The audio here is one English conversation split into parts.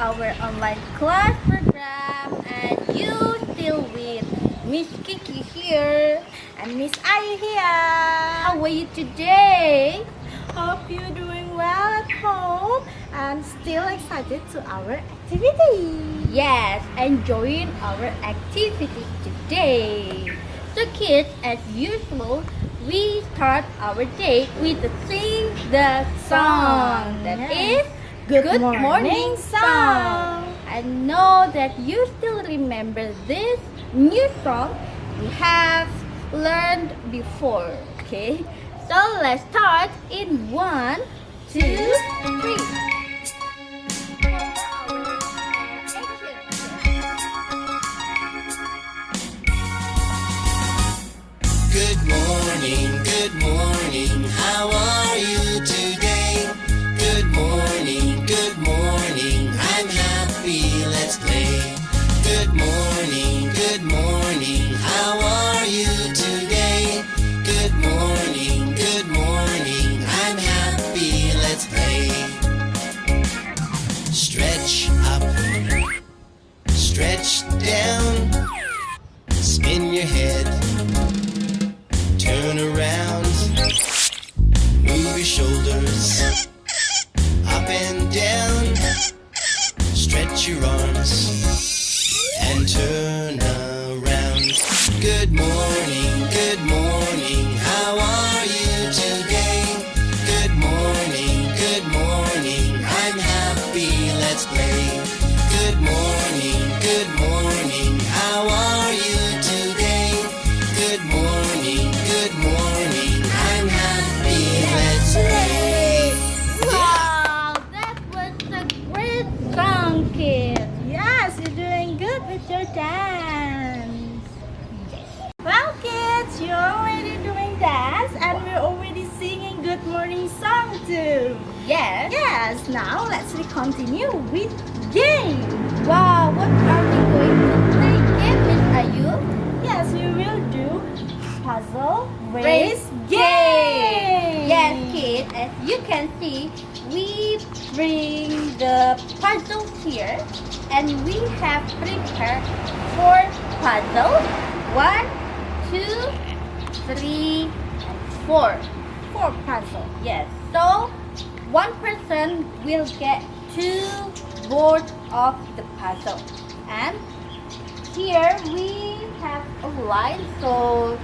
our online class program, and you still with Miss Kiki here and Miss Ayu here. How are you today? Hope you're doing well at home and still excited to our activity. Yes, enjoying our activities today. So kids, as usual, we start our day with sing the song that is Good Morning Song. I know that you still remember this new song we have learned before. Okay, so let's start in 1, 2, 3. Good morning, how are you today? Good morning, I'm happy, let's play. Good morning, how are you today? Good morning, I'm happy, let's play. Stretch up, stretch down, spin your head. Turn around, move your shoulders, up and down, stretch your arms, and turn around. Good morning, how are you today? Good morning, I'm happy, let's play. Good morning, how are you today? Good morning, I'm happy, let's play. Wow, that was a great song, kids. Yes, you're doing good with your dance. Well, kids, you're already doing dance and we're already singing Good Morning Song too. Yes. Yes, now let's continue with game. Wow, what are we going to play game, Miss Ayu? Yes, we will do puzzle race game. Yes, kids, as you can see, we bring the puzzles here and we have prepared 4 puzzles. 1, 2, 3, and 4. 4 puzzles. Yes. So one person will get 2 boards of the puzzle. And here we have a line. So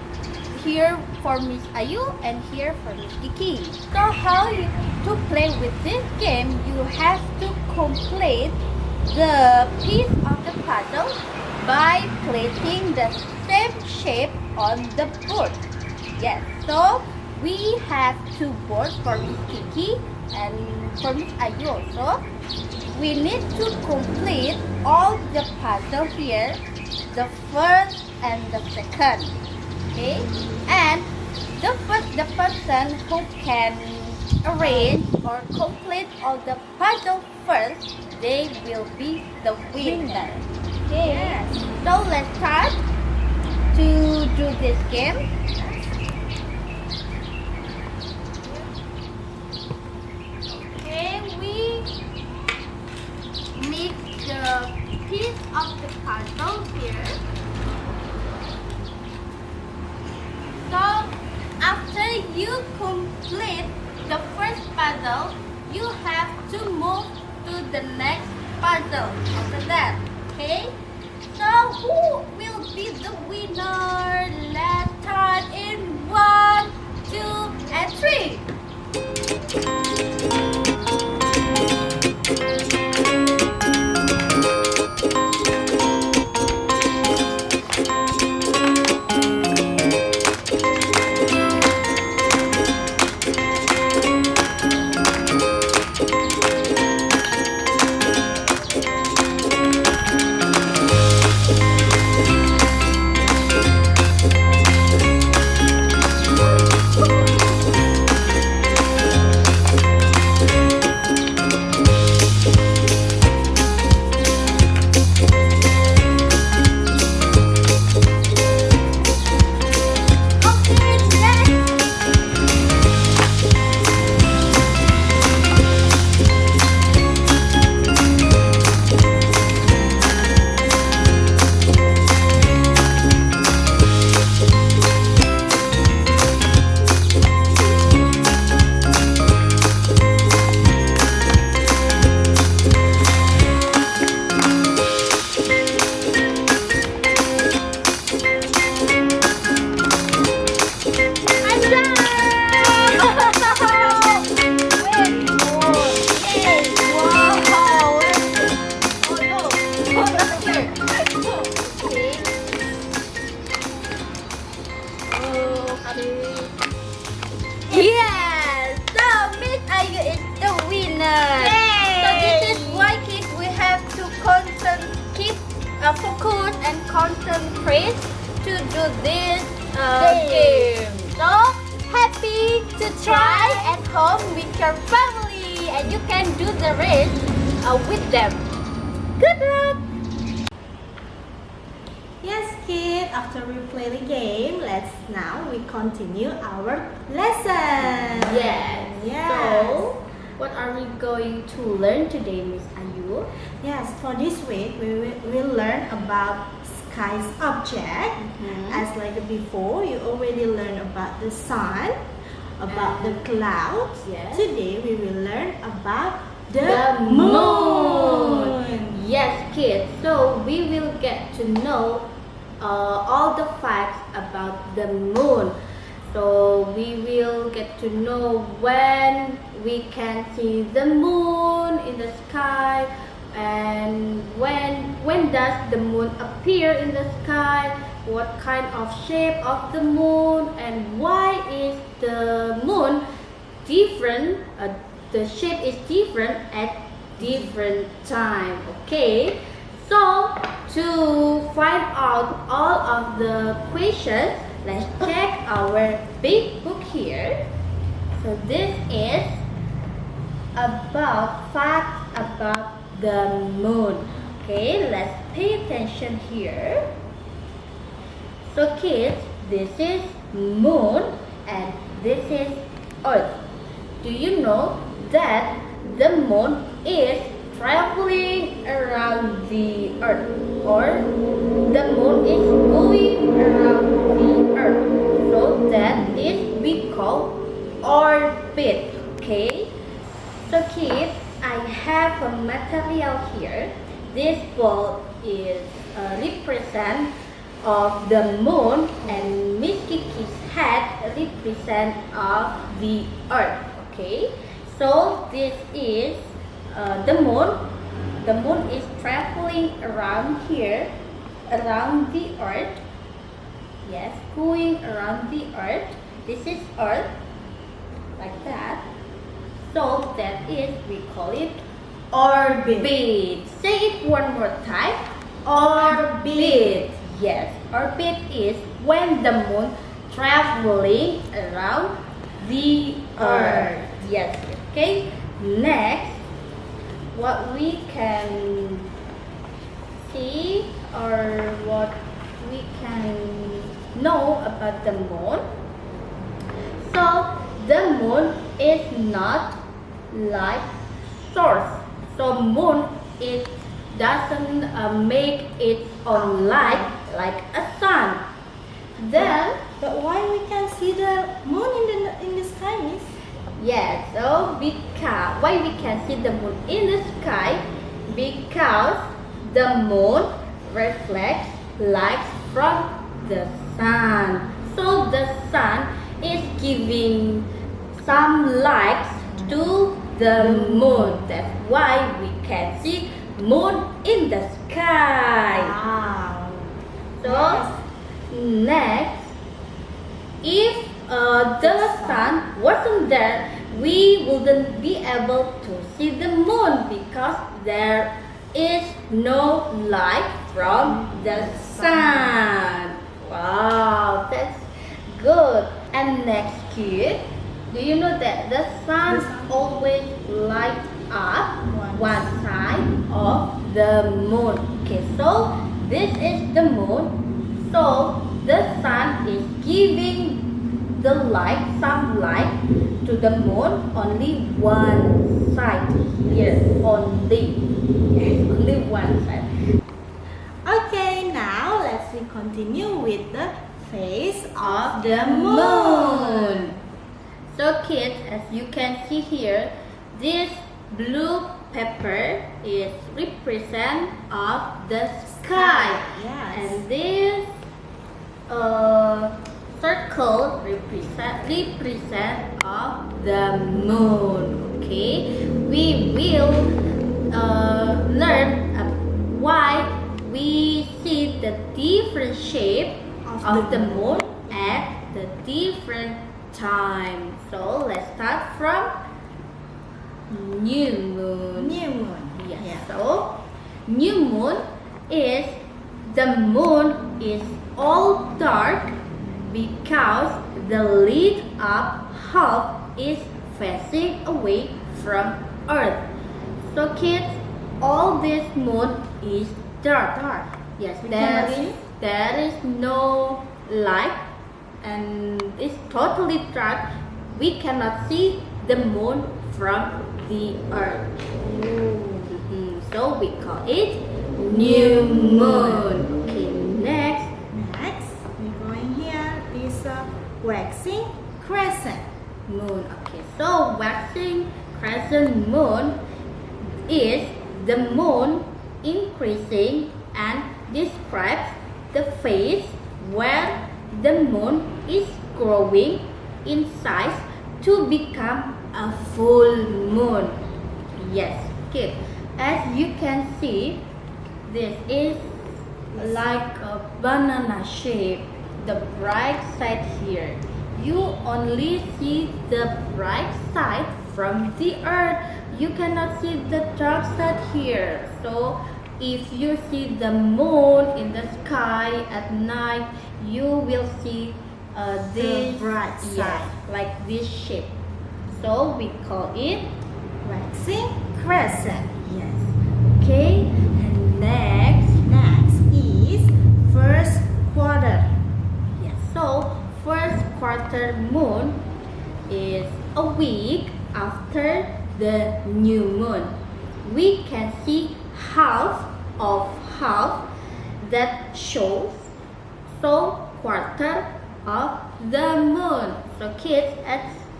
here for Miss Ayu and here for Miss Kiki. So how to play with this game, you have to complete the piece of the puzzle by placing the same shape on the board. Yes, so we have 2 boards for Miss Kiki and for Miss Ayu also. We need to complete all the puzzle here, the first and the second. Okay, and the person who can arrange or complete all the puzzle first, they will be the winner. Okay, yes. So let's start to do this game. Okay, we make the piece of the puzzle here. So after you complete the first puzzle, you have to move to the next puzzle after that. Okay? So who will be the winner? Let's start in 1, 2, and 3. focus and concentrate to do this Game. game. So happy to try at home with your family, and you can do the rest with them. Good luck. Yes, kid. After we play the game, we continue our lesson. Yes. Yes. So, what are we going to learn today, Miss Ayu? Yes, for this week we will learn about sky's object. As like before, you already learned about the sun, about the clouds. Yes. Today we will learn about the moon. Yes, kids. So we will get to know all the facts about the moon. So we will get to know when we can see the moon in the sky, and when does the moon appear in the sky, what kind of shape of the moon, and why is the moon different, the shape is different at different time. Okay, so to find out all of the questions, let's check our big book here. So this is about facts about the moon. Okay, let's pay attention here. So kids, this is moon and this is earth. Do you know that the moon is traveling around the earth, or the moon is going around the earth? So that is we call orbit. Okay, so kids, I have a material here. This ball is represent of the moon, and Miss Kiki's head represent of the earth. Okay, so this is the moon. The moon is traveling around here, around the earth. Yes, going around the earth. This is earth, like that. So that is, we call it orbit. Say it one more time. Orbit. Yes, orbit is when the moon traveling around the earth. Yes. Okay. Next, what we can see or what we can know about the moon. So the moon is not like source. So moon, it doesn't make its own light like a sun. Then, but why we can see the moon in the sky, Miss? yes, so because why we can see the moon in the sky? Because the moon reflects light from the sun. So the sun is giving some light to the moon. That's why we can see moon in the sky. Wow. So next, if the sun wasn't there, we wouldn't be able to see the moon because there is no light from the sun. Wow, that's good. And next, kid, do you know that the sun always light up one side of the moon? Okay, so this is the moon. So the sun is giving the light, some light to the moon only one side here. Only one side. Okay, now let's continue with the face of the moon. So kids, as you can see here, this blue pepper is represent of the sky. Yes. And this circle represent of the moon. Okay, we will learn why we see the different shape of the moon at the different time. So let's start from new moon. New moon. Yes. Yeah. So new moon is the moon is all dark because the lit up half is facing away from Earth. So kids, all this moon is dark. Yes, there is no light and it's totally dark. We cannot see the moon from the Earth. So we call it new moon. Okay, next. Next, we're going here is a waxing crescent Moon. Okay, so waxing crescent moon is the moon increasing and describes the phase where the moon is growing in size to become a full moon. Yes, okay. As you can see, this is like a banana shape. The bright side here. You only see the bright side from the Earth. You cannot see the dark side here. So if you see the moon in the sky at night, you will see this bright side. like this shape. So we call it waxing crescent. yes. Okay, and next. Next is first quarter. Yes, so first quarter moon is a week after the new moon. We can see half of half that shows so quarter of the moon. So kids,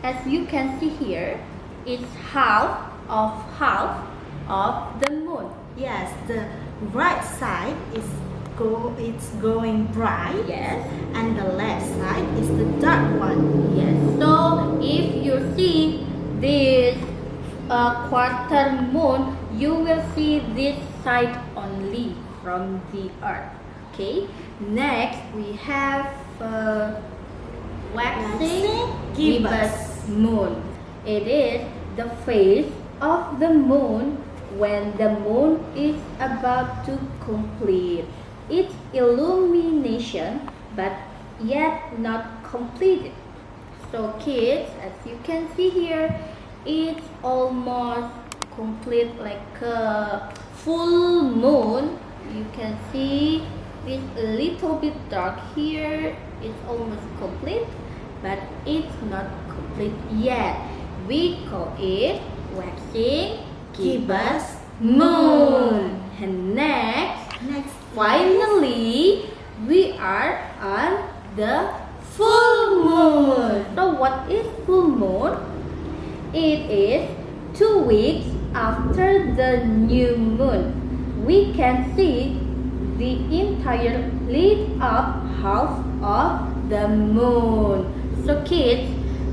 as you can see here, it's half of the moon. Yes, the right side it's going bright. Yes. And the left side is the dark one. Yes. So if you see this quarter moon, you will see this side only from the Earth. Okay. Next we have waxing gibbous moon. It is the phase of the moon when the moon is about to complete its illumination but yet not completed. So kids, as you can see here, it's almost complete like a full moon. You can see it's a little bit dark here. It's almost complete, but it's not complete yet. We call it waxing gibbous moon. And next, finally, we are on the full moon. So what is full moon? It is 2 weeks after the new moon. We can see the entire lit up half of the moon. So kids,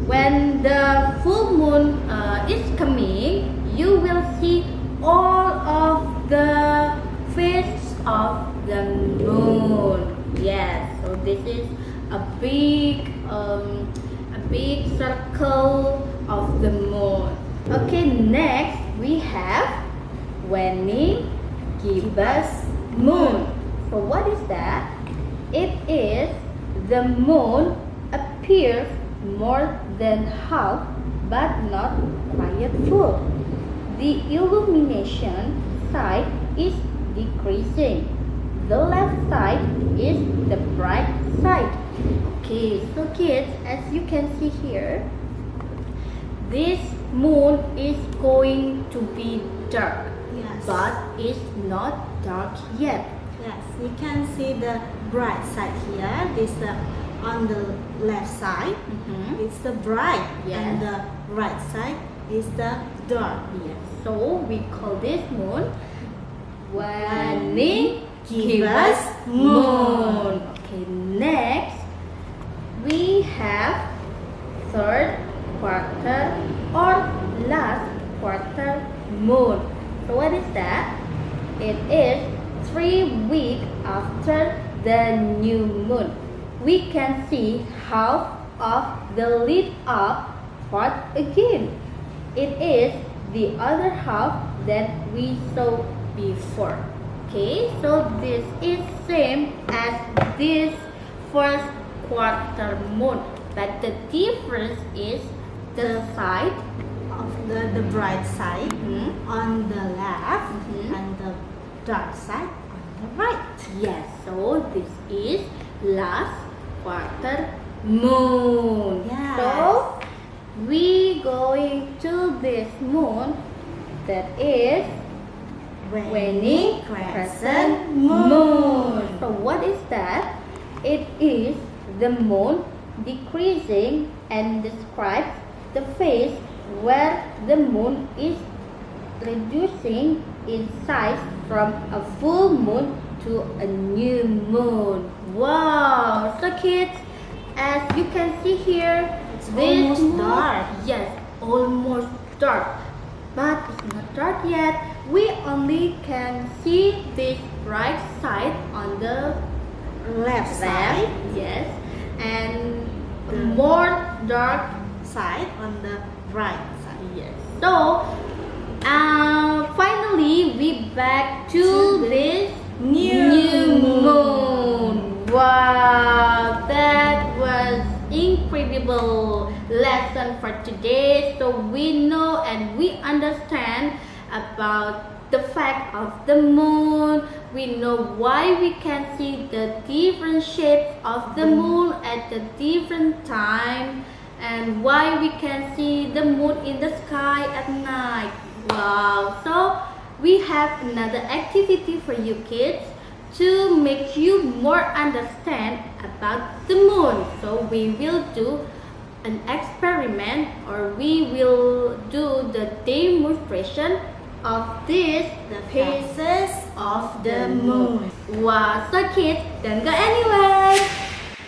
when the full moon is coming, you will see all of the face of the moon. Yes, so this is a big circle of the moon. Okay, next we have waning gibbous moon. So what is that? It is the moon appears more than half but not quite full. The illumination side is decreasing. The left side is the bright side. Okay, so kids, as you can see here, this moon is going to be dark. Yes. But it's not dark yet. Yes, you can see the bright side here. This on the left side, it's the bright, Yes. and the right side is the dark. Yes. So we call this moon waning gibbous moon. Okay, next we have third quarter or last quarter moon. So what is that? It is 3 weeks after the new moon. We can see half of the lit up part again. It is the other half that we saw before. Okay, so this is same as this first quarter moon, but the difference is the side Of the bright side on the left Mhm. and the dark side on the right. Yes, so this is last quarter moon. Yes. So we going to this moon that is waning crescent moon. So what is that? It is the moon decreasing and describes the phase where the moon is reducing in size from a full moon to a new moon. Wow! So kids, as you can see here, It's this almost moon, dark. yes, almost dark. But it's not dark yet. We only can see this bright side on the Left side, yes, and The- more dark side on the right side. yes. So finally we back to this New moon. Wow, that was incredible lesson for today. So we know and we understand about the fact of the moon. We know why we can see the different shapes of the moon at the different time, and why we can see the moon in the sky at night. Wow! So we have another activity for you kids to make you more understand about the moon. So we will do an experiment, or we will do the demonstration of this The phases of the moon. Wow, so kids, don't go anywhere.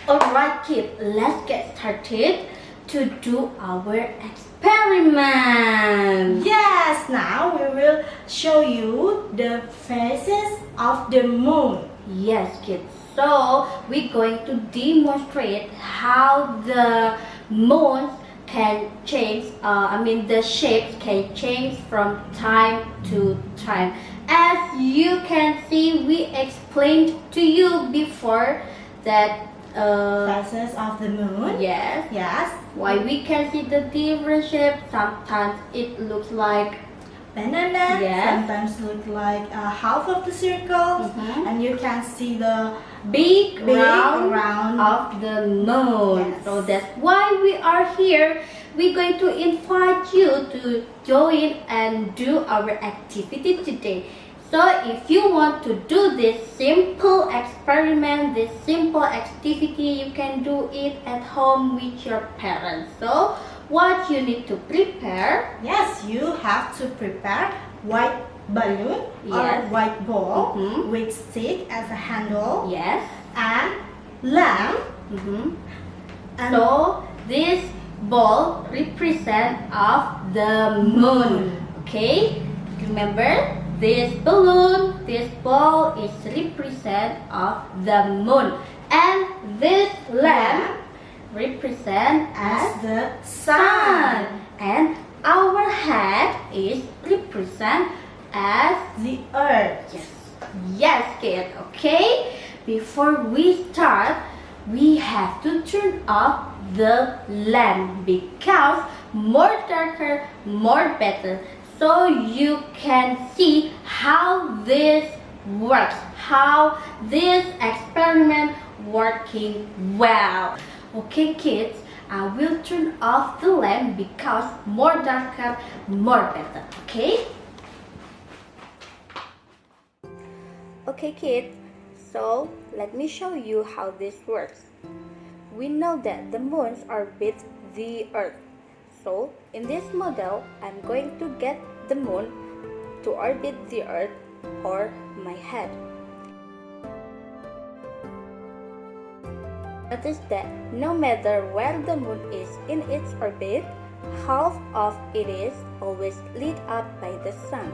Alright kids, let's get started to do our experiment. Yes, now we will show you the phases of the moon. Yes kids, so we're going to demonstrate how the moons can change, the shapes can change from time to time. As you can see, we explained to you before that Phases of the moon. yes, Yes. why we can see the different shapes. Sometimes it looks like Banana. Yes. Sometimes look like half of the circle, Mhm. and you can see the big round round. of the moon. Yes. So that's why we are here. We're going to invite you to join and do our activity today. So if you want to do this simple experiment, this simple activity, you can do it at home with your parents. So what you need to prepare? Yes, you have to prepare white balloon or Yes. white ball Mhm. with stick as a handle Yes. and lamp. And So this ball represent of the moon. Okay? Remember, this balloon, this ball is represent of the moon, and this lamp represent as as the sun, sun, and our head is represent as the earth. yes. Yes, kid. Okay. Before we start, we have to turn off the lamp because more darker, more better. So you can see how this works, how this experiment working well. Okay, kids, I will turn off the lamp because more darker, more better. Okay? Okay, kids. So let me show you how this works. We know that the moons orbit the Earth. So in this model, I'm going to get the moon to orbit the Earth or my head. Notice that no matter where the moon is in its orbit, half of it is always lit up by the sun.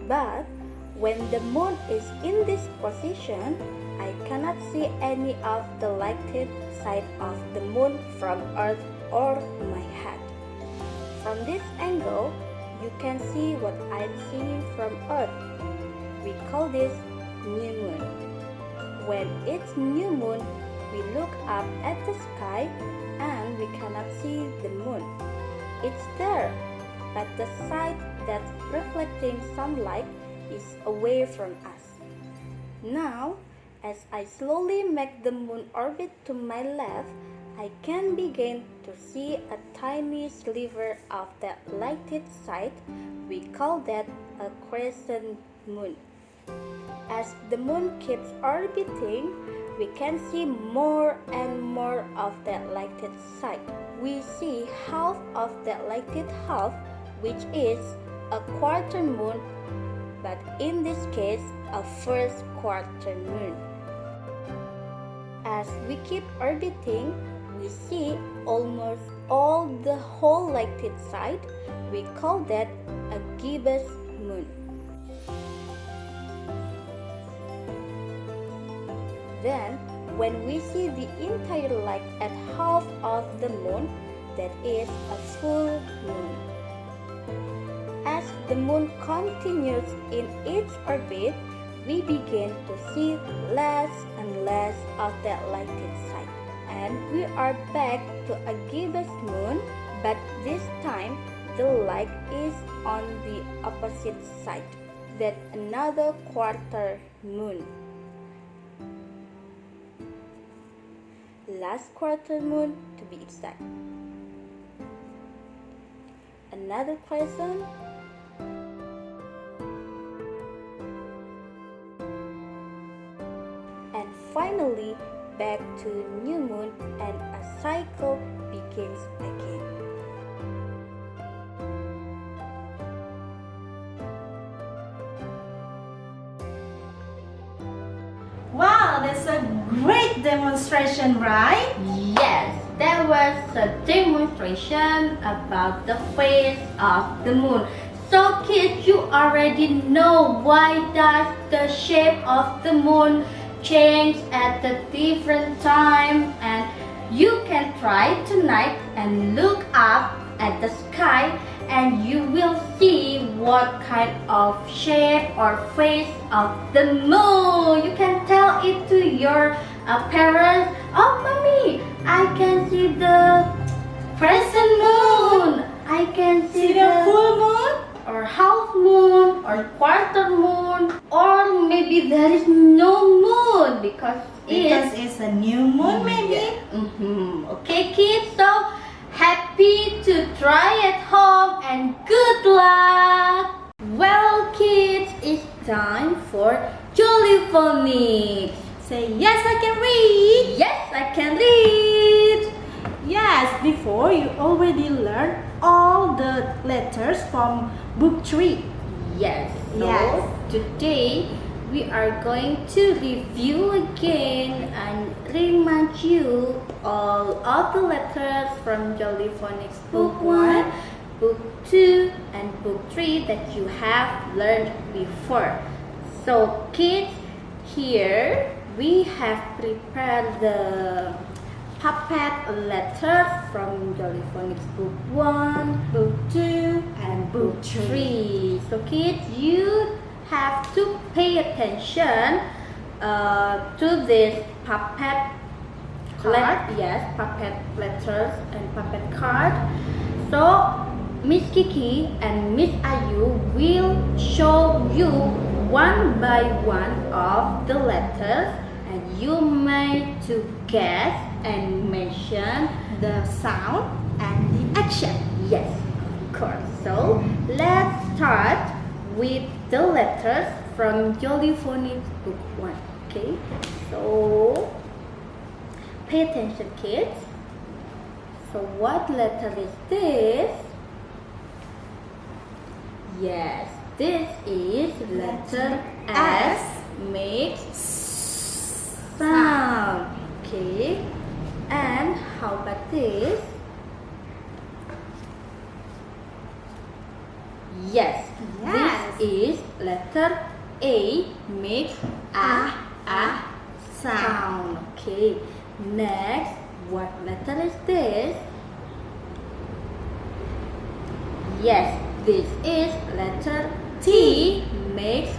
But when the moon is in this position, I cannot see any of the lighted side of the moon from Earth or my head. From this angle, you can see what I'm seeing from Earth. We call this new moon. When it's new moon, we look up at the sky and we cannot see the moon. It's there, but the side that's reflecting sunlight is away from us. Now, as I slowly make the moon orbit to my left, I can begin to see a tiny sliver of that lighted side. We call that a crescent moon. As the moon keeps orbiting, we can see more and more of that lighted side. We see half of that lighted half, which is a quarter moon, but in this case, a first quarter moon. As we keep orbiting, we see almost all the whole lighted side. We call that a gibbous moon. Then, when we see the entire light at half of the moon, that is a full moon. As the moon continues in its orbit, we begin to see less and less of that lighted side. And we are back to a gibbous moon, but this time the light is on the opposite side. That's another quarter moon. Last quarter moon to be exact. Another crescent. And finally back to new moon, and a cycle begins again. Wow, that's a great demonstration, right? Yes, that was a demonstration about the phase of the moon. So kids, you already know why does the shape of the moon change at a different time, and you can try tonight and look up at the sky and you will see what kind of shape or phase of the moon. You can tell it to your parents. Oh, mommy, I can see the crescent moon. I can see the full moon, or half moon, or quarter moon, or maybe there is no moon because it's a new moon, maybe. Okay, kids, so happy to try at home and good luck. Well, kids, it's time for Jolly Phonics. Say yes, I can read. Yes, I can read. Yes, before you already learned all the letters from book 3. Yes. So Yes. today we are going to review again and remind you all of the letters from Jolly Phonics Book 1, Book 2, and Book 3 that you have learned before. So kids, here we have prepared the puppet letters from Jolly Phonics Book 1, Book 2, and Book 3. So kids, you have to pay attention to this puppet card. Puppet letters and puppet card. So Miss Kiki and Miss Ayu will show you one by one of the letters, and you may to guess and mention The sound and the action. yes, of course. So let's start with the letters from Jolly Phonics Book 1. Okay, so pay attention, kids. So what letter is this? Yes, this is letter S, makes sound. Okay, and how about this? Yes, Yes. this is letter A, makes a sound. Okay. Next, what letter is this? Yes, this is letter T. Makes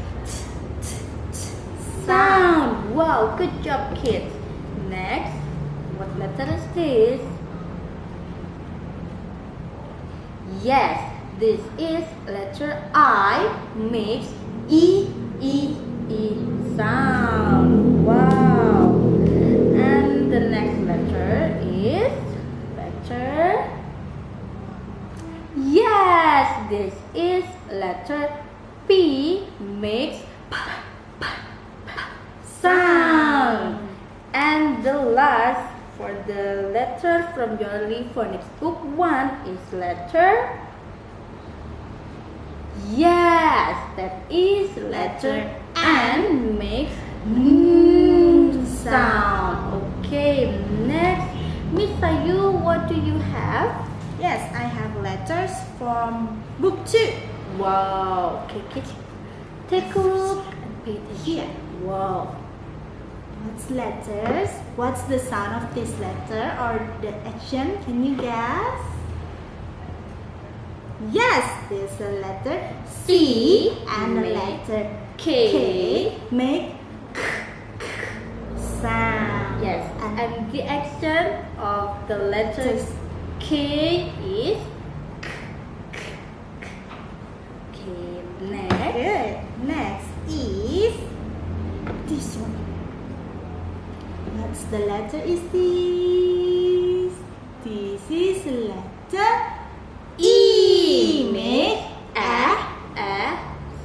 sound. Wow, good job, kids. Next, what letter is this? Yes, this is letter I. Makes E sound. Wow. And the next letter is letter. Yes, this is letter P. Makes sound. And the last for the letter from your phonics book 1 is letter. Yes, that is letter N. Makes sound. Okay, next, Miss Ayu, what do you have? Yes, I have letters from book 2. Wow. Okay, kids, take a look and pay attention. Here. Wow. What's letters? What's the sound of this letter or the action? Can you guess? Yes, there's a letter C and a letter K make sound. Yes, and the action of the letter K is okay. Next. Good. Next is this one. What's the letter is this? This is letter E. Make A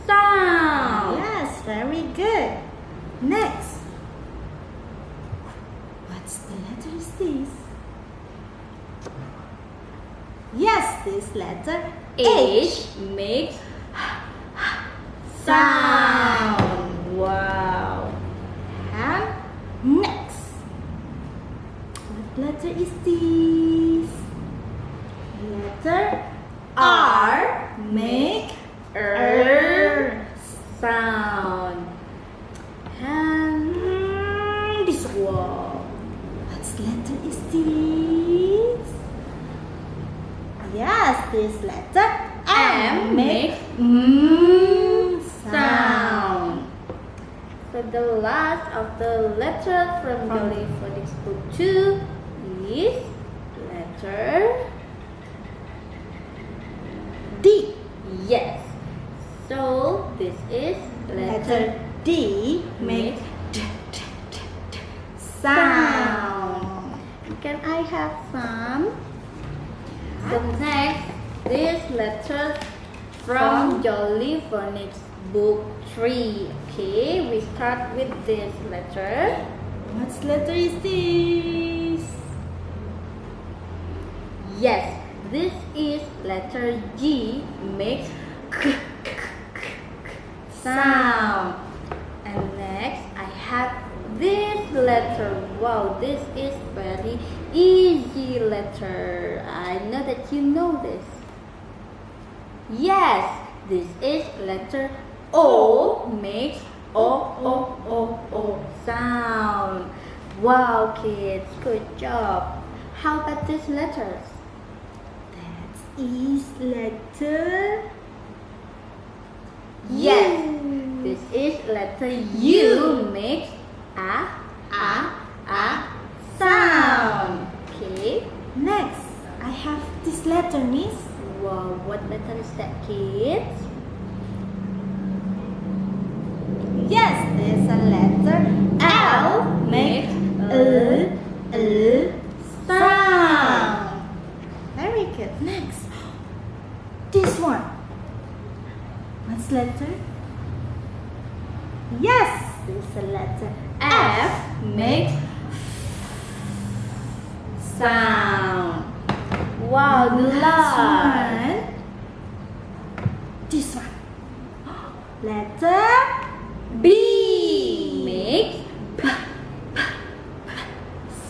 sound. Yes, very good. Next. What's the letter is this? Yes, this letter H makes sound. Wow. And next. What letter is this? Letter R. Make Sound. And this one. wow. What letter is this? Yes, this letter M make sound. So the last of the letter from Jolly Phonics Book 2 is letter D. yes. So this is Letter D make sound. Can I have some? So next, this letter from Jolly Phonics Book 3. Okay, we start with this letter. What letter is this? Yes, this is letter G. Makes sound. And next, I have this letter. Wow, this is very easy letter. I know that you know this. Yes, this is letter O. Makes O sound. Wow, kids, good job. How about these letters? That is letter Yes, U. this is letter U. Makes a sound. Okay. Next, I have this letter, Miss. Wow, what letter is that, kids? Yes, there's a letter L. Make a sound. Very good. Next, this one. What's letter? Yes, there's a letter F. Make Sound. Wow, the last. one. This one. Letter B. Makes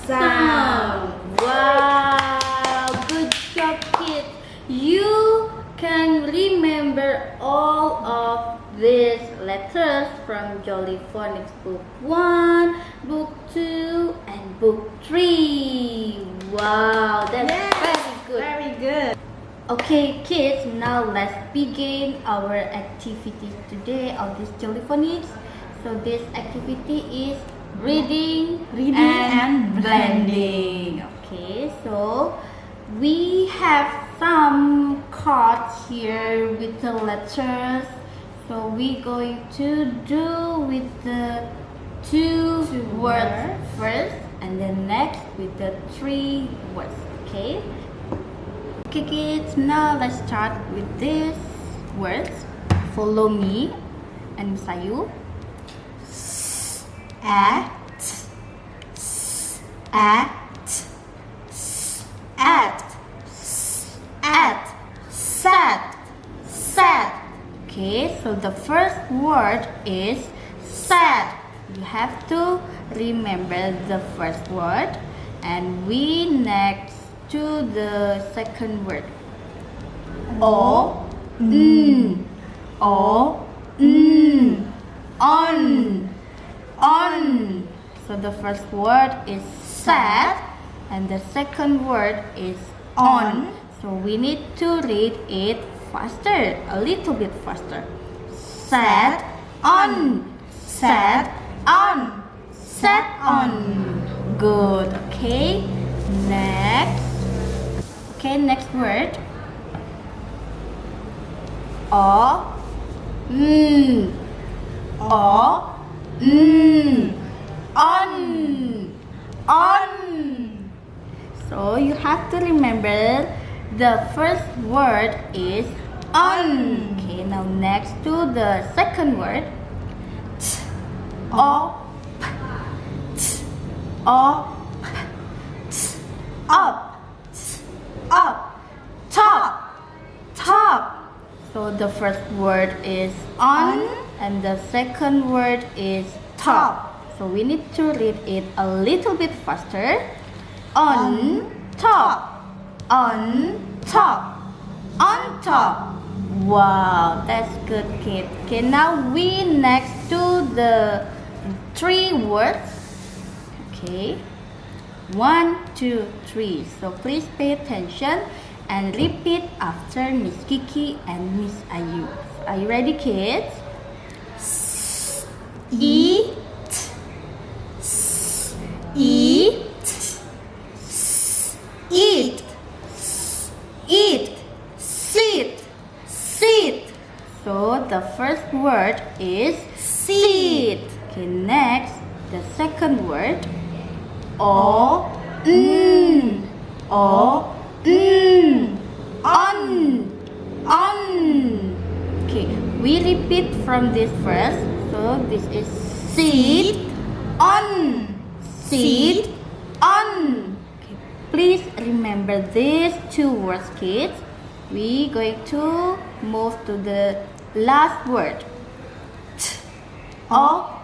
sound. Wow, good job, kids. You can remember all of these letters from Jolly Phonics Book 1, Book Okay, kids, now let's begin our activity today of this telephonics. So this activity is reading and blending. Okay, so we have some cards here with the letters. So we're going to do with the two words first, and then next with the 3 words. Okay. Okay, kids. Now let's start with these words. Follow me and Sayu. At, sad. Okay, so the first word is sad. You have to remember the first word, and we next to the second word. On. So the first word is sad, and the second word is on. So we need to read it faster, a little bit faster. Sad on, sad on, sad on. Good. Okay. Next. Okay, next word. On. So you have to remember the first word is on. Okay, now next to the second word. Up. Top. So the first word is on, and the second word is top. So we need to read it a little bit faster. On top. Wow, that's good, kid. Okay, now we next to the 3 words. Okay, 1, 2, 3. So please pay attention and repeat after Miss Kiki and Miss Ayu. Are you ready, kids? Eat. Sit. So the first word is sit. Okay, next, the second word. On. Okay, we repeat from this first. So this is sit on. Okay, please remember these 2 words, kids. We going to move to the last word. Up.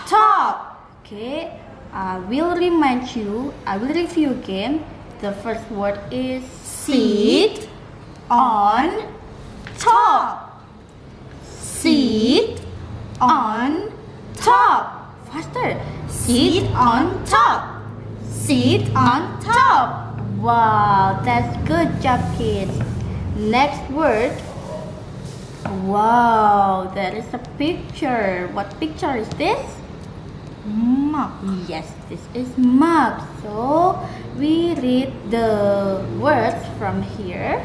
Top. Okay, I will review again. The first word is sit on top. Sit on top. Faster. Sit on top. Wow, that's good job, kids. Next word. Wow, there is a picture. What picture is this? Mug. Yes, this is mug. So we read the words from here.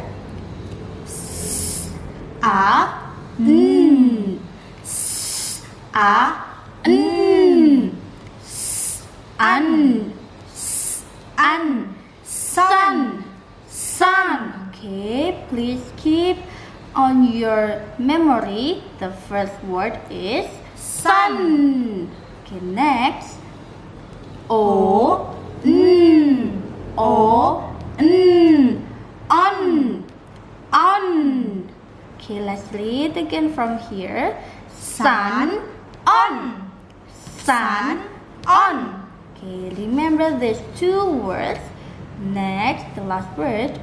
Sun. Okay, please keep on your memory. The first word is sun. Okay, next. On. Okay, let's read again from here. Sun on. Okay, remember these 2 words. Next, the last word.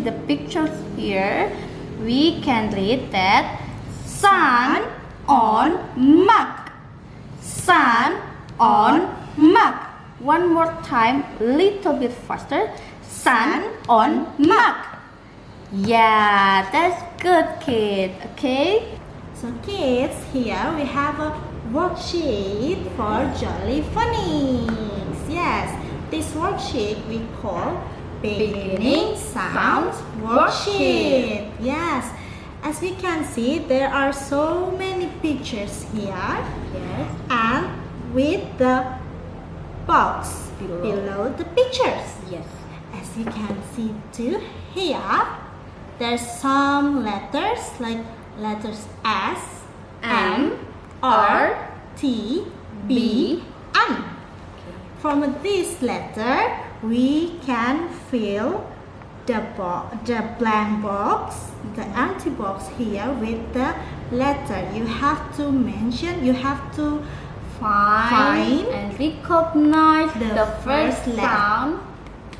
the pictures here, we can read that sun on mug. Sun on mug. One more time, little bit faster. Sun on mug. Yeah, that's good, kid. Okay. So kids, here we have a worksheet for Jolly Phonics. Yes, this worksheet we call Beginning Sounds Worksheet. Yes, as we can see, there are so many pictures here. Yes. And with the box below the pictures. Yes. As you can see too here, there's some letters like letters S, M, R, T, B, N. From this letter, we can fill the blank box, the empty box here with the letter. You have to mention, you have to find and recognize the first letter. sound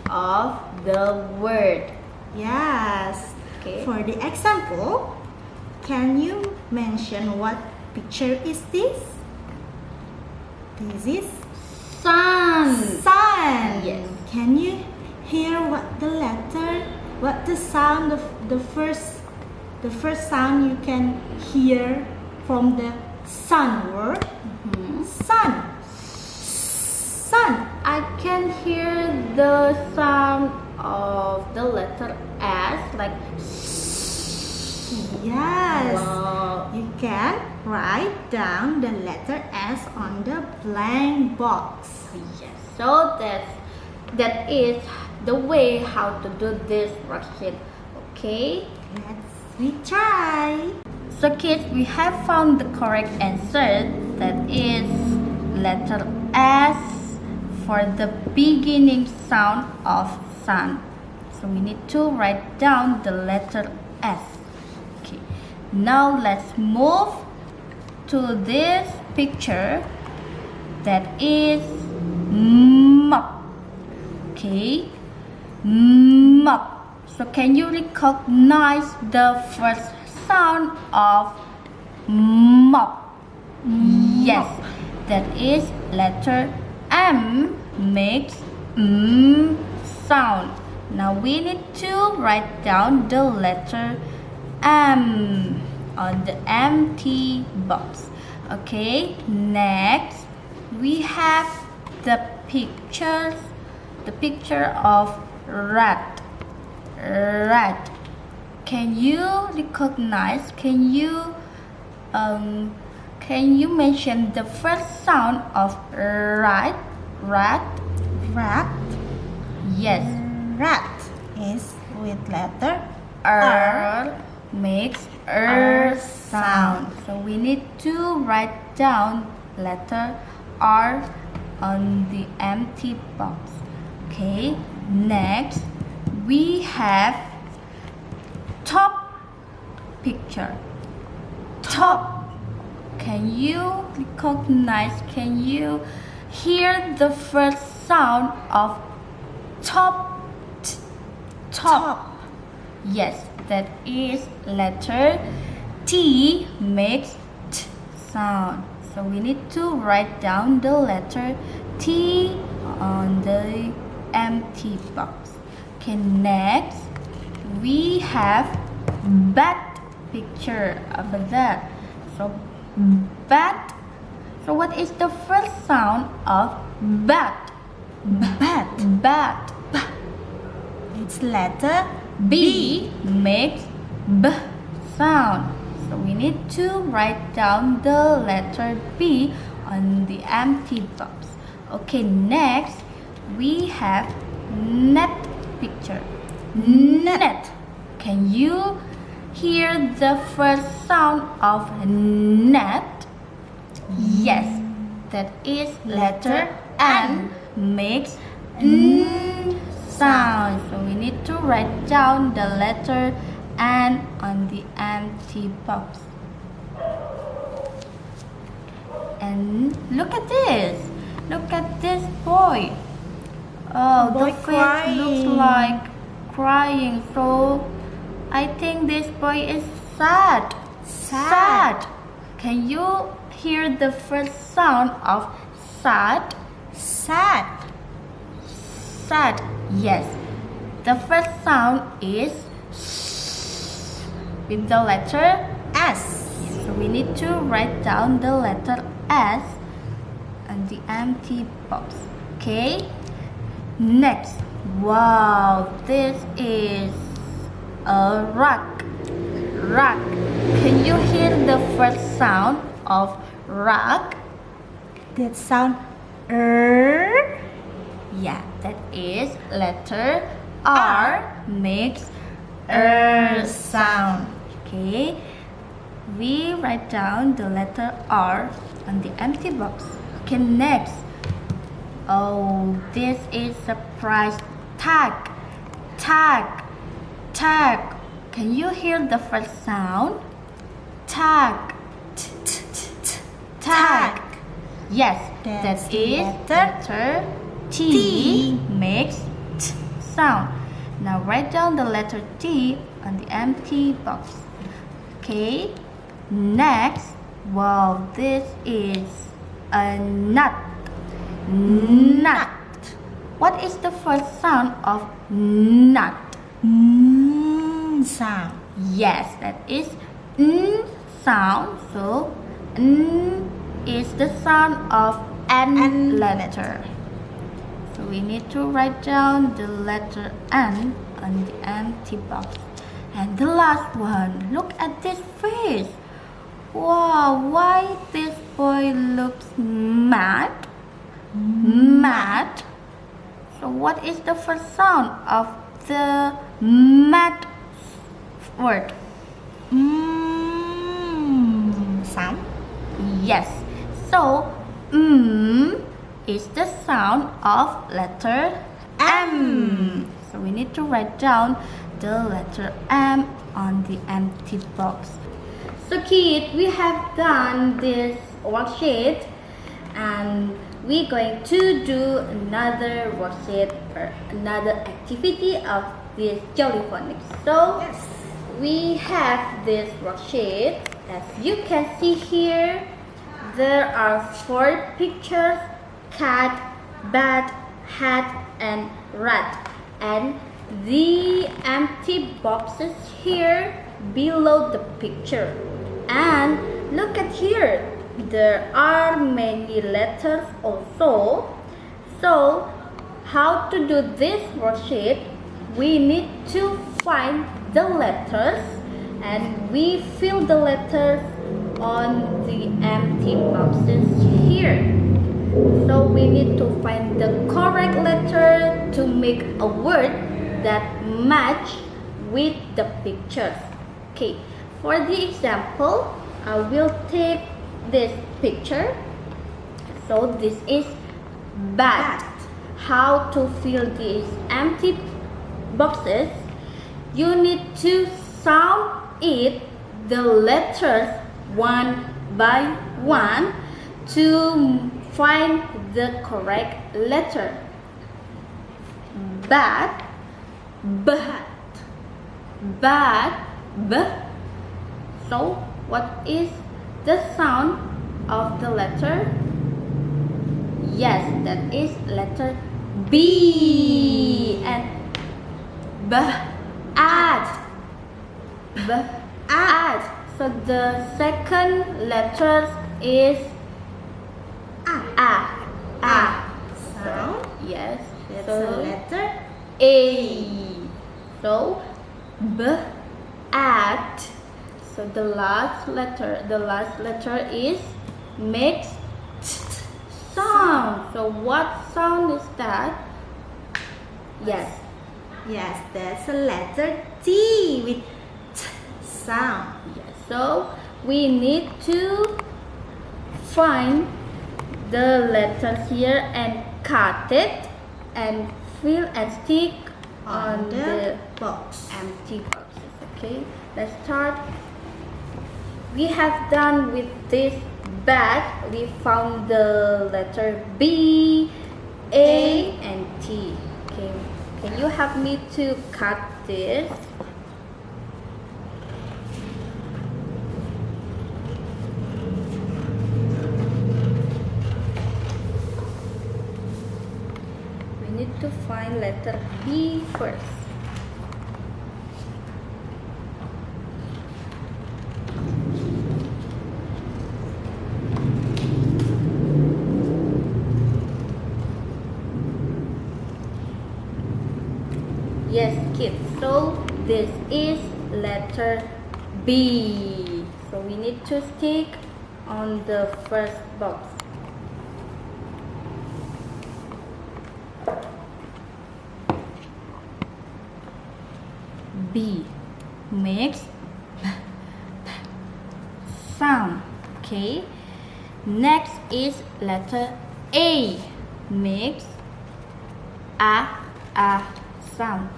of the word. Yes. Okay. For the example, can you mention what picture is this? This is Sun. sun. Yes. Can you hear what the letter, what the sound of the first sound you can hear from the sun word? Sun. Sun. I can hear the sound of the letter S, like Yes. wow. You can write down the letter S on the blank box. Yes. So that is the way how to do this worksheet. Okay. We try. So kids, we have found the correct answer. That is letter S for the beginning sound of sun. So we need to write down the letter S. Okay. Now let's move to this picture. That is mop. Okay. Mop. So can you recognize the first sound of mop? Yes, that is letter M makes sound. Now we need to write down the letter M on the empty box. Okay, next we have the picture of rat. Rat. Can you recognize? Can you mention the first sound of rat? Rat. Rat. Yes. Rat is with letter R makes sound. So we need to write down letter R on the empty box. Okay. Next, we have top picture. Top. Can you recognize? Can you hear the first sound of top? Top. Yes, that is letter T makes sound. So we need to write down the letter T on the empty box. Okay, next we have bat picture over there. So bat. So what is the first sound of bat? Bat. Bat. It's letter B makes B sound. So we need to write down the letter B on the empty box. Okay, next we have net picture. Net. Can you hear the first sound of net? Yes, that is letter N makes N sound. So we need to write down the letter N on the empty box. And look at this. Look at this boy. Oh, Boy the face crying. looks like crying. So I think this boy is sad. Sad. Can you hear the first sound of sad? Sad. Sad. Yes. The first sound is S with the letter S. So we need to write down the letter S on the empty box. Okay. Next. Wow, this is a rug. Rug. Can you hear the first sound of rug? That sound R. Yeah, that is letter R makes sound. Okay. We write down the letter R on the empty box. Okay, next. Oh, this is surprise tag. Tag. Tag. Can you hear the first sound? Tag. Tag. Yes, That's that the is letter letter T T. makes T sound. Now write down the letter T on the empty box. Okay. Next. Wow, this is a nut. Nut. What is the first sound of nut? Sound. Yes, that is N sound. So N is the sound of N letter. So we need to write down the letter N on the empty box. And the last one, look at this face. Wow, why this boy looks mad? Mad. So what is the first sound of the mad word? Sound. Yes. So is the sound of letter M. So we need to write down the letter M on the empty box. So kids, we have done this worksheet and we're going to do another worksheet or another activity of this Jolly Phonics. So Yes. we have this worksheet. As you can see here, there are 4 pictures: cat, bat, hat, and rat. And the empty boxes here below the picture. And look at here, there are many letters also. So how to do this worksheet? We need to find the letters and we fill the letters on the empty boxes here. So we need to find the correct letter to make a word that match with the pictures. Okay, for the example, I will take this picture. So this is bat. How to fill these empty boxes? You need to sound it the letters one by one to find the correct letter. Bat, bat, bat, b. So what is the sound of the letter? Yes, that is letter B. And bat, bat. So the second letter is A. Sound. Yes. That's So a letter A. So at. So the last letter is makes sound. So what sound is that? Yes. Yes, that's a letter T with T sound. Yes. So we need to find the letters here and cut it and fill and stick on the box. empty boxes. Okay, let's start. We have done with this bat. We found the letter B, A, and T. Okay, Can you help me to cut this? We need to find letter B first. Yes, kids. So this is letter B. So we need to stick on the first box. B makes sound. Okay. Next is letter A. Makes a sound.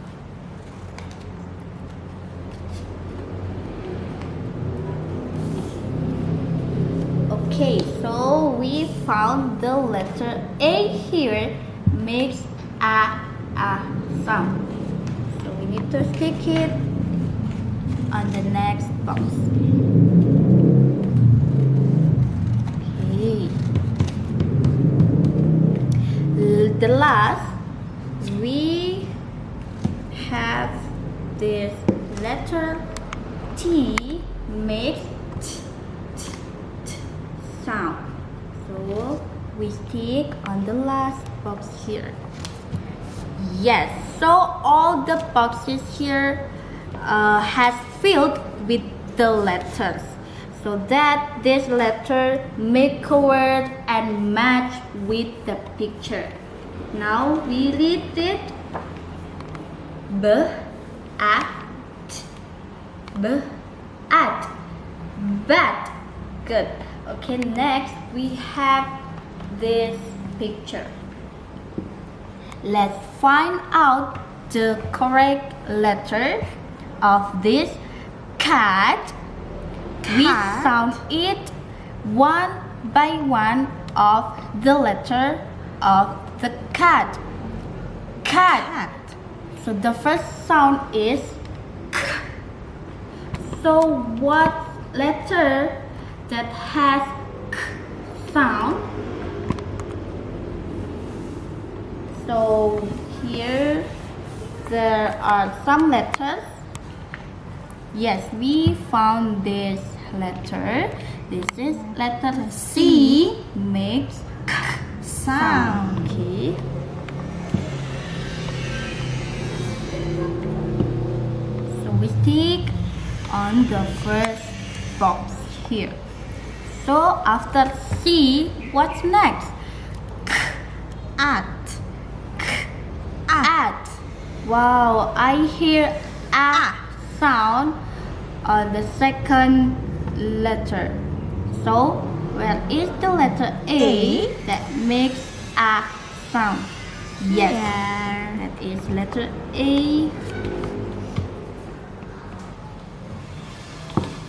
Okay, so we found the letter A here makes a sound. So we need to stick it on the next box. Okay. The last, we have this letter T makes sound. So we stick on the last box here. Yes, so all the boxes here has filled with the letters, so that this letter make a word and match with the picture. Now we read it. Bat. Bat. Good. Okay, next we have this picture. Let's find out the correct letter of this cat. We sound it one by one of the letter of the cat. Cat. So the first sound is k. So what letter that has k sound? So here there are some letters. Yes, we found this letter. This is letter C makes k sound. Okay. So we stick on the first box here. So after C, what's next? At. Wow, I hear a sound on the second letter. So where is the letter A that makes a sound? Yes, that is letter A.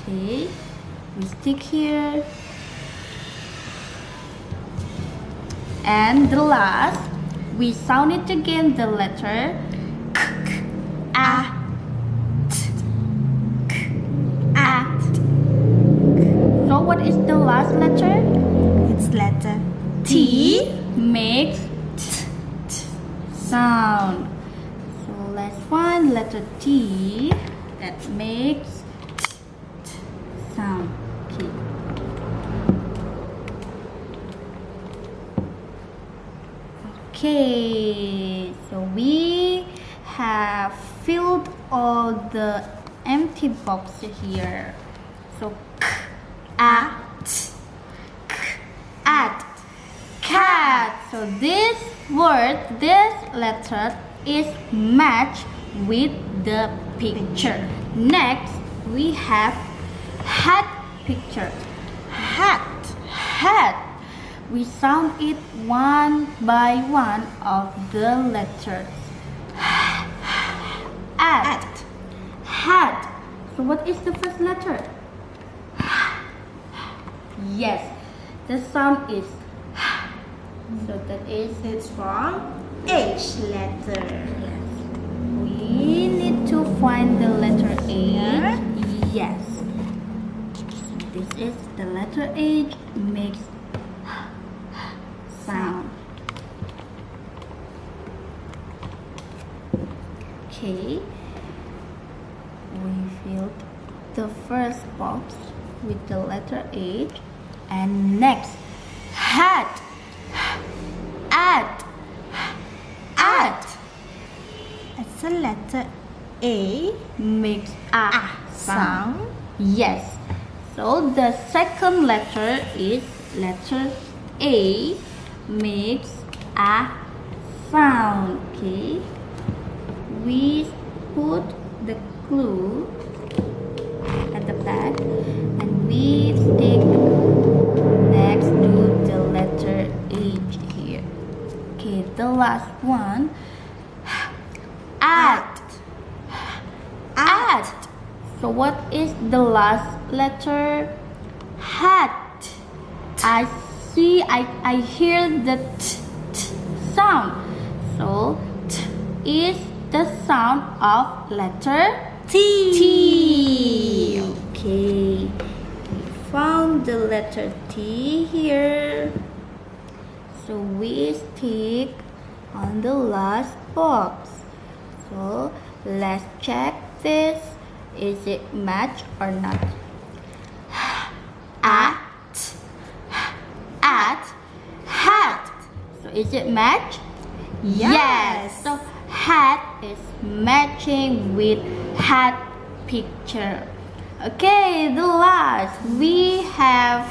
Okay, we stick here. And the last, we sound it again, the letter So what is the last letter? It's letter T makes sound. So let's find letter T that makes sound. Okay. Okay, so we have filled all the empty boxes here. So at cat. So this word, this letter is matched with the picture. Next, we have hat picture. Hat. We sound it one by one of the letters. Hat. So what is the first letter? Yes, the sound is so that is It's from H letter. yes. We need to find the letter Here? H. Yes. This is the letter H makes sound. Okay. We filled the first box with the letter H, and next hat. At. It's a letter A Makes a sound. Yes. So the second letter is letter A makes a sound. Okay. We put the glue at the back and we stick next to the letter H here. Okay, the last one. At. So what is the last letter? Hat. I hear the t sound. So t is the sound of letter T. Okay. We found the letter T here. So we stick on the last box. So let's check this. Is it match or not? At, hat. So is it match? Yes. So hat is matching with hat picture. Okay, the last we have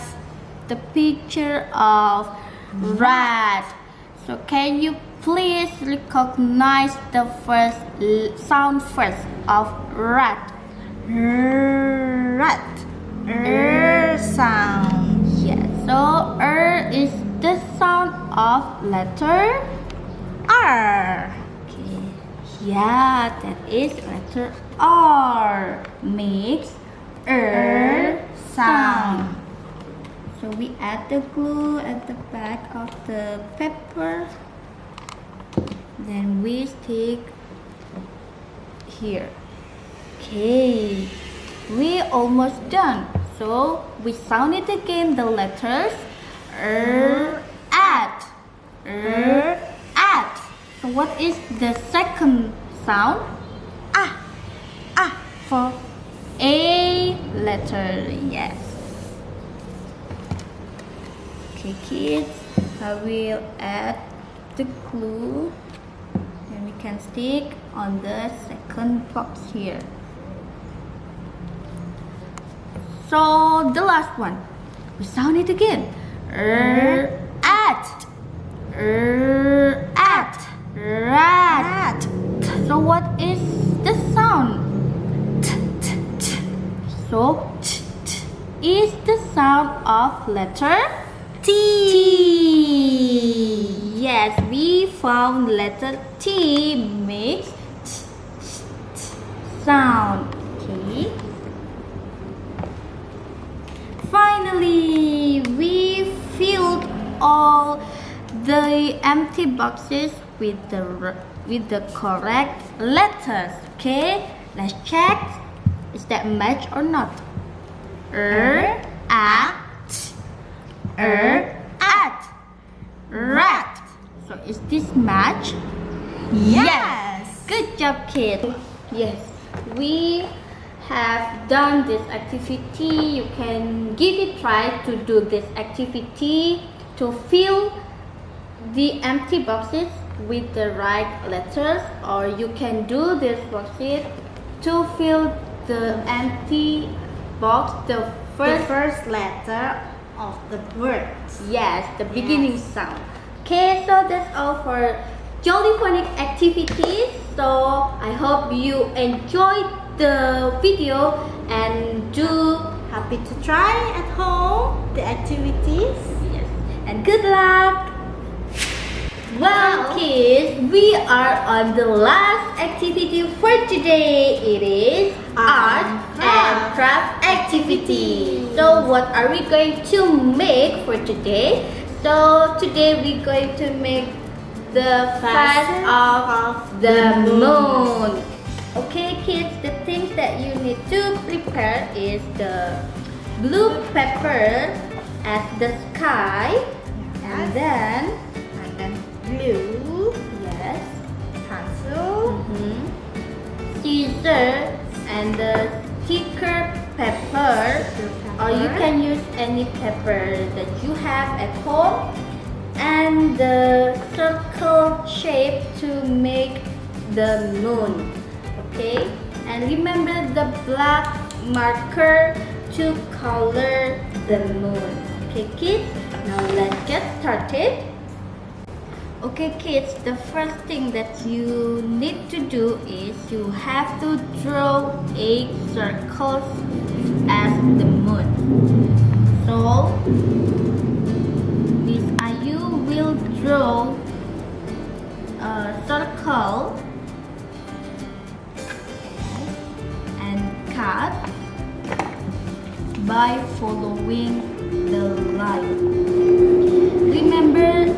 the picture of rat. So can you please recognize the first sound first of rat? Rat. Sound. Yes. So is the sound of letter R. Okay. Yeah, that is letter R. Makes sound. So we add the glue at the back of the paper. Then we stick here. Okay. We almost done. So we sound it again, the letters at. So what is the second sound? For A letter, yes. Okay, kids, I will add the glue and we can stick on the second box here. So the last one, we sound it again. At. Rat. So what is the sound? So is the sound of letter T. Yes, we found letter T makes sound. Okay. Finally, we filled all the empty boxes with the correct letters. Okay, let's check. Is that match or not? At. Rat. So is this match? Yes. Good job, kids. Yes, we have done this activity. You can give it a try to do this activity to fill the empty boxes with the right letters, or you can do this worksheet to fill the empty box, the first letter of the words. Yes, the beginning sound. Okay, so that's all for Jolly Phonic activities. So I hope you enjoyed the video and do Happy to try at home the activities. yes, and good luck. Well, kids, we are on the last activity for today. It is art and craft activity. So what are we going to make for today? So today we're going to make the face of the moon. Okay kids, the things that you need to prepare is the blue pepper as the sky, and then blue yes, pencil, scissor and the thicker pepper, or you can use any pepper that you have at home, and the circle shape to make the moon. Okay, and remember the black marker to color the moon. Okay kids, now let's get started. Okay kids, the first thing that you need to do is you have to draw 8 circles as the moon. So Miss Ayu will draw a circle and cut by following the line. Remember,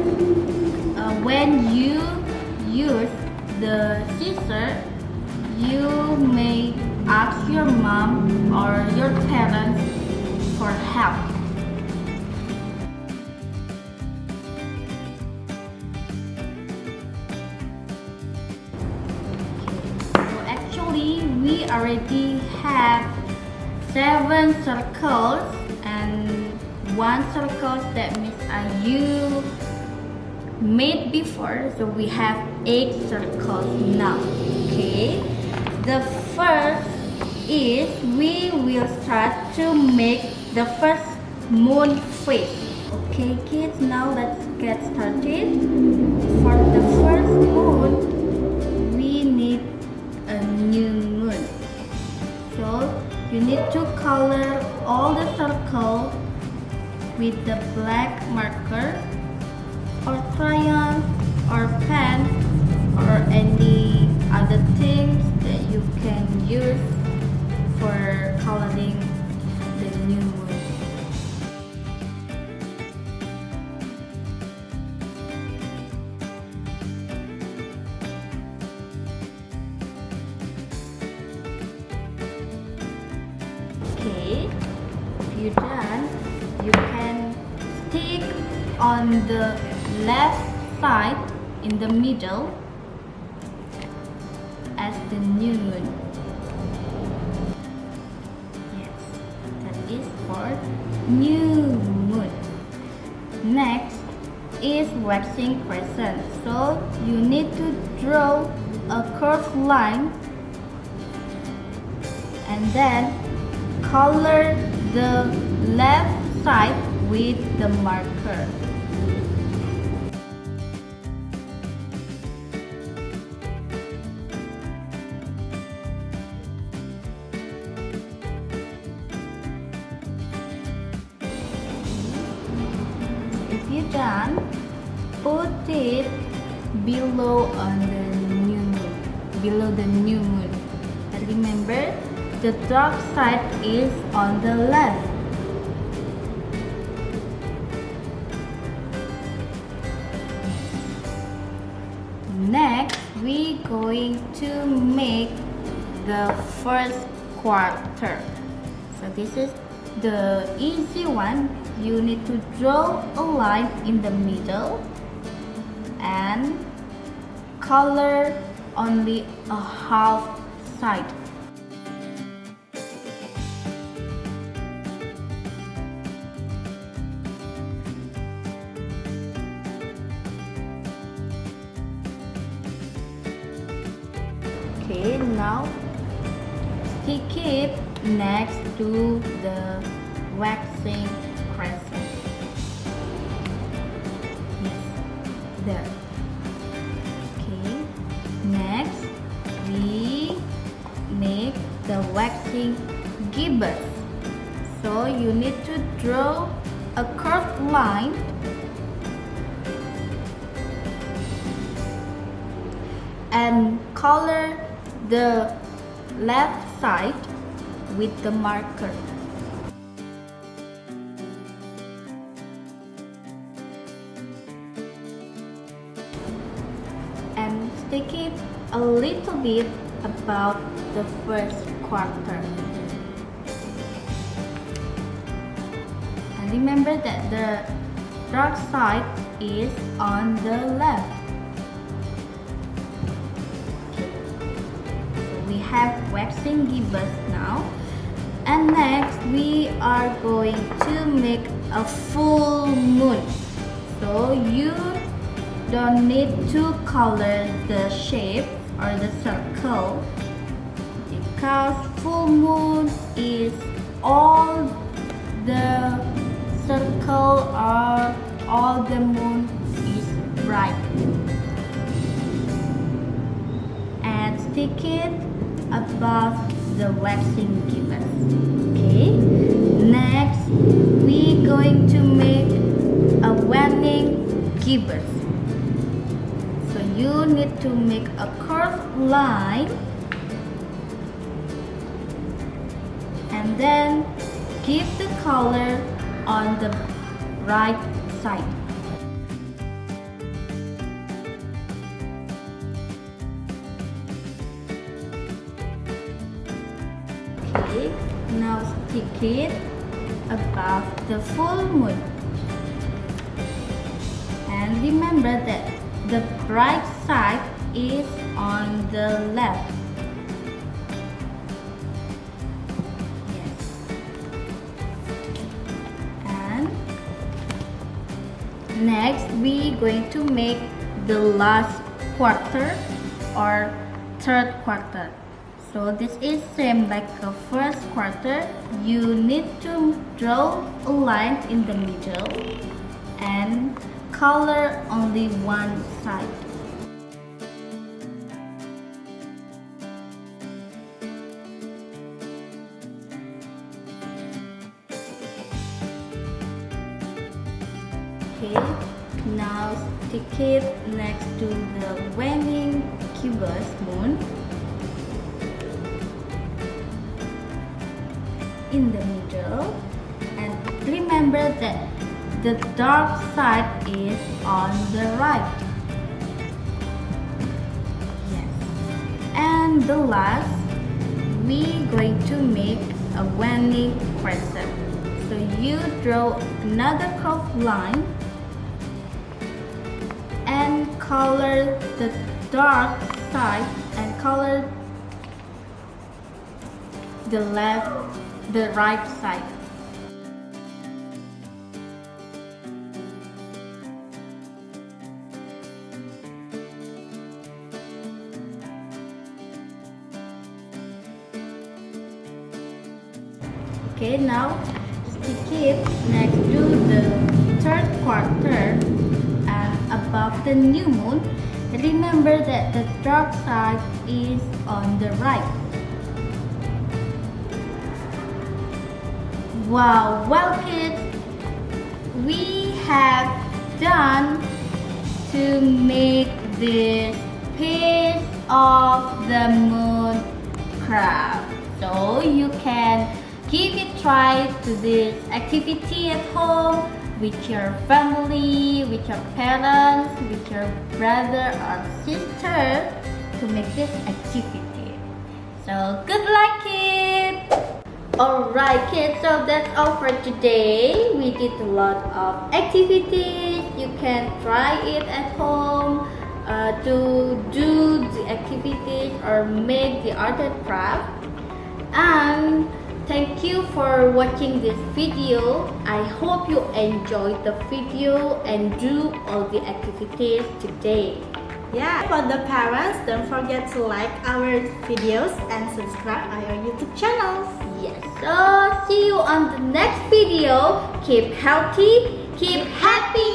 when you use the scissors, you may ask your mom or your parents for help. So actually, we already have 7 circles and 1 circle that Miss Ayu made before, so we have 8 circles now. Okay, the first is we will start to make the first moon face. Okay kids, now let's get started. For the first moon, we need a new moon, so you need to color all the circles with the black marker or crayon or pen or any other things that you can use for coloring the new moon. Okay, if you're done, you can stick on the left side in the middle as the new moon. Yes, that is for new moon. Next is waxing crescent. So you need to draw a curved line and then color the left side with the marker. If you're done, put it below the new moon. And remember, the dark side is on the left. Next, we're going to make the first quarter. So this is the easy one. You need to draw a line in the middle and color only a half side. Okay, now stick it next to the waxing crescent. Yes, there. Okay, next we make the waxing gibbous. So you need to draw a curved line and color the left side with the marker. And stick it a little bit about the first quarter. And remember that the dark side is on the left. So we have waxing gibbous now. And next we are going to make a full moon. So you don't need to color the shape or the circle because full moon is all the circle or all the moon is bright. And stick it above the waxing gibbous. Okay, next we going to make a waning gibbous. So you need to make a curved line and then give the color on the right side. Okay, now stick it above the full moon. And remember that the bright side is on the left. Yes. And next we going to make the last quarter or third quarter. So this is same like the first quarter. You need to draw a line in the middle and color only one side. Okay, now stick it next to the waning gibbous moon in the middle, and remember that the dark side is on the right. Yes. And the last, we going to make a waning crescent. So you draw another curved line and color the dark side and color the right side. Okay, now stick it next to the third quarter and above the new moon. Remember that the dark side is on the right. Wow, well kids, we have done to make this piece of the moon craft. So you can give it a try to this activity at home with your family, with your parents, with your brother or sister to make this activity. So good luck kids! Alright kids, so that's all for today. We did a lot of activities. You can try it at home to do the activities or make the art and craft. And thank you for watching this video. I hope you enjoyed the video and do all the activities today. Yeah, for the parents, don't forget to like our videos and subscribe our YouTube channels. Yes, so see you on the next video. Keep healthy, keep happy.